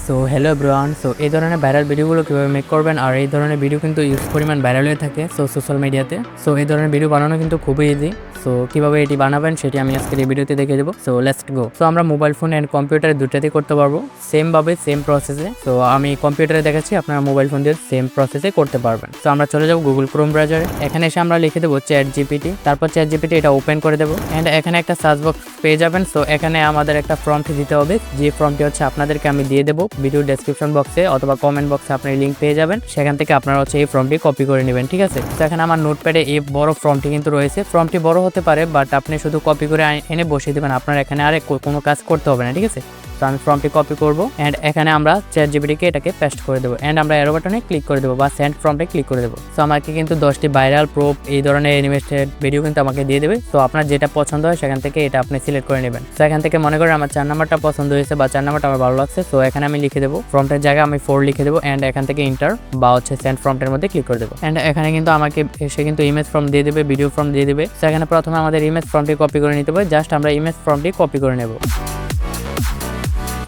So hello everyone. So এই ধরনের viral ভিডিওগুলো কীভাবে মেক করবেন, আর এই ধরনের ভিডিও কিন্তু ইউজ পরিমাণ ভাইরাল হয়ে থাকে সোশ্যাল মিডিয়াতে। সো এই ধরনের ভিডিও বানানো কিন্তু খুবই ইজি। সো কীভাবে এটি বানাবেন সেটি আমি আজকের এই ভিডিওতে দেখে দেবো। So let's go. সো আমরা মোবাইল ফোন অ্যান্ড কম্পিউটারে দুটাতেই করতে পারবো সেমভাবে, সেম প্রসেসে। সো আমি কম্পিউটারে দেখাচ্ছি, আপনারা মোবাইল ফোন দিয়ে সেম প্রসেসে করতে পারবেন। সো আমরা চলে যাবো গুগল ক্রোম ব্রাউজারে। এখানে এসে আমরা লিখে দেবো ChatGPT, তারপর ChatGPT এটা ওপেন করে দেবো অ্যান্ড এখানে একটা সার্চ বক্স পেয়ে যাবেন। সো এখানে আমাদের একটা ফর্মটি দিতে হবে, যে ফর্মটি হচ্ছে আপনাদেরকে আমি দিয়ে দেবো ভিডিও ডেসক্রিপশন বক্সে অথবা কমেন্ট বক্সে। আপনি লিঙ্ক পেয়ে যাবেন, সেখান থেকে আপনারা হচ্ছে এই ফর্মটি কপি করে নেবেন, ঠিক আছে। তো এখানে আমার নোটপ্যাডে এই বড় ফর্মটি কিন্তু রয়েছে। ফর্মটি বড় হতে পারে, বাট আপনি শুধু কপি করে এনে বসিয়ে দেবেন, আপনার এখানে আর কোনো কাজ করতে হবে না, ঠিক আছে। তো আমি ফর্মটি কপি করব অ্যান্ড এখানে আমরা ChatGPT-কে এটাকে পেস্ট করে দেবো অ্যান্ড আমরা অ্যারো বাটনে ক্লিক করে দেবো বা সেন্ড ফর্মে ক্লিক করে দেবো। সো আমাকে কিন্তু 10টি ভাইরাল প্রুফ এই ধরনের অ্যানিমেটেড ভিডিও কিন্তু আমাকে দিয়ে দেবে। তো আপনার যেটা পছন্দ হয় সেখান থেকে এটা আপনি সিলেক্ট করে নেবেন। তো এখান থেকে মনে করেন আমার 4 নাম্বারটা পছন্দ হয়েছে বা 4 নাম্বারটা আমার ভালো লাগছে। তো এখানে আমি লিখে দেবো, ফর্মটার জায়গায় আমি 4 লিখে দেবো অ্যান্ড এখান থেকে ইন্টার বা হচ্ছে সেন্ড ফর্মটার মধ্যে ক্লিক করে দেবো অ্যান্ড এখানে কিন্তু আমাকে সে কিন্তু ইমেজ ফর্ম দিয়ে দেবে, ভিডিও ফর্ম দিয়ে দেবে। তো এখানে প্রথমে আমাদের ইমেজ ফর্মটি কপি করে নিতে হবে। জাস্ট আমরা ইমেজ ফর্মটি কপি করে নেব।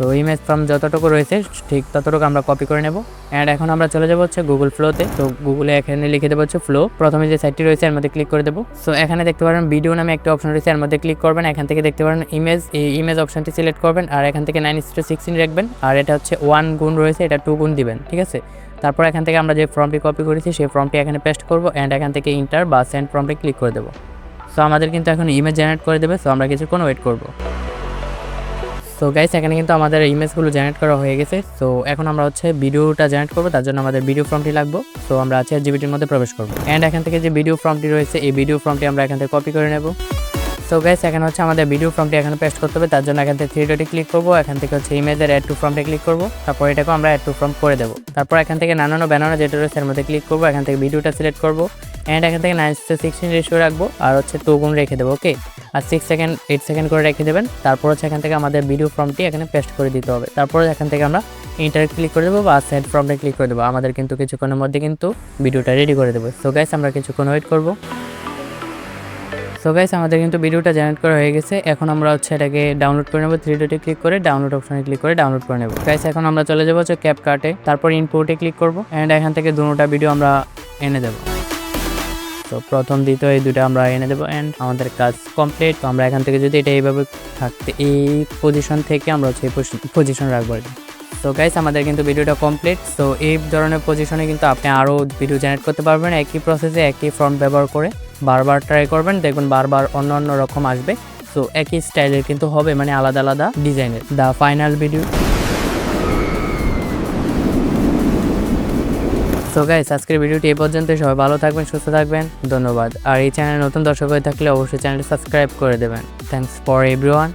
তো ইমেজ ফর্ম যতটুকু রয়েছে ঠিক ততটুকু আমরা কপি করে নেব অ্যান্ড এখন আমরা চলে যাবো হচ্ছে গুগল ফ্লোতে। তো গুগলে এখানে লিখে দেবো হচ্ছে ফ্লো। প্রথমে যে সাইটটি রয়েছে এর মধ্যে ক্লিক করে দেবো। সো এখানে দেখতে পারেন ভিডিও নামে একটা অপশন রয়েছে, এর মধ্যে ক্লিক করবেন। এখান থেকে দেখতে পারেন ইমেজ, এই ইমেজ অপশনটি সিলেক্ট করবেন আর এখান থেকে 9:16 রাখবেন আর এটা হচ্ছে 1 গুণ রয়েছে, এটা 2 গুণ দিবেন, ঠিক আছে। তারপর এখান থেকে আমরা যে ফর্মটি কপি করেছি সেই ফর্মটি এখানে পেস্ট করবো অ্যান্ড এখান থেকে ইন্টার বা সেন্ড ফর্মটি ক্লিক করে দেবো। সো আমাদের কিন্তু এখন ইমেজ জেনারেট করে দেবে। সো আমরা কিছুক্ষণ ওয়েট করবো। সো গাইস এখানে কিন্তু আমাদের ইমেজগুলো জেনারেট করা হয়ে গেছে। সো এখন আমরা হচ্ছে ভিডিওটা জেনারেট করবো, তার জন্য আমাদের ভিডিও ফর্মটি লাগবে। সো আমরা ChatGPT-র মধ্যে প্রবেশ করবো অ্যান্ড এখান থেকে যে ভিডিও ফর্মটি রয়েছে এই ভিডিও ফর্মটি আমরা এখান থেকে কপি করে নেব। সো গাইস এখানে হচ্ছে আমাদের ভিডিও ফর্মটি এখানে পেস্ট করতে হবে, তার জন্য এখান থেকে 3 ডটে ক্লিক করবো। এখান থেকে হচ্ছে ইমেজের অ্যাড টু ফর্মে ক্লিক করবো, তারপর এটাকে আমরা অ্যাড টু ফর্ম করে দেবো। তারপর এখান থেকে নানানো ব্যানানো যেটা রয়েছে এর মধ্যে ক্লিক করবো, এখান থেকে ভিডিওটা সিলেক্ট করবো অ্যান্ড এখান থেকে 9:16 রেশিও রাখবো আর হচ্ছে 2 গুণ রেখে দেবো, ওকে। আর 6 সেকেন্ড 8 সেকেন্ড করে রেখে দেবেন। তারপর হচ্ছে এখান থেকে আমাদের ভিডিও ফর্মটি এখানে পেস্ট করে দিতে হবে। তারপর এখান থেকে আমরা ইন্টার ক্লিক করে দেবো বা সেন্ড ফর্মে ক্লিক করে দেবো। আমাদের কিন্তু কিছুক্ষণের মধ্যে কিন্তু ভিডিওটা রেডি করে দেবো। সো গাইস আমরা কিছুক্ষণ ওয়েট করবো। সো গাইস আমাদের কিন্তু ভিডিওটা জেনারেট করা হয়ে গেছে। এখন আমরা হচ্ছে এটাকে ডাউনলোড করে নেব। 3 ডটে ক্লিক করে ডাউনলোড অপশনে ক্লিক করে ডাউনলোড করে নেব। গাইস এখন আমরা চলে যাবো হচ্ছে CapCut-এ, তারপর ইনপুটে ক্লিক করব এন্ড এখান থেকে দুটোটা ভিডিও আমরা এনে দেব। তো প্রথম দ্বিতীয় এই দুটো আমরা এনে দেবো এন্ড আমাদের কাজ কমপ্লিট। তো আমরা এখান থেকে যদি এটা এইভাবে থাকতে এই পজিশন থেকে আমরা হচ্ছে এই পজিশন রাখবো আর কি। তো গাইস আমাদের কিন্তু ভিডিওটা কমপ্লিট। সো এই ধরনের পজিশনে কিন্তু আপনি আরও ভিডিও জেনারেট করতে পারবেন একই প্রসেসে, একই ফর্ম ব্যবহার করে। বারবার ট্রাই করবেন, দেখবেন বারবার অন্য অন্য রকম আসবে। সো একই স্টাইলের কিন্তু হবে, মানে আলাদা আলাদা ডিজাইনের। The final video. So guys আজকের ভিডিওটি এই পর্যন্ত। সবাই ভালো থাকবেন, সুস্থ থাকবেন, ধন্যবাদ। আর এই চ্যানেলে নতুন দর্শক হয়ে থাকলে অবশ্যই চ্যানেলটি সাবস্ক্রাইব করে দেবেন। Thanks for everyone.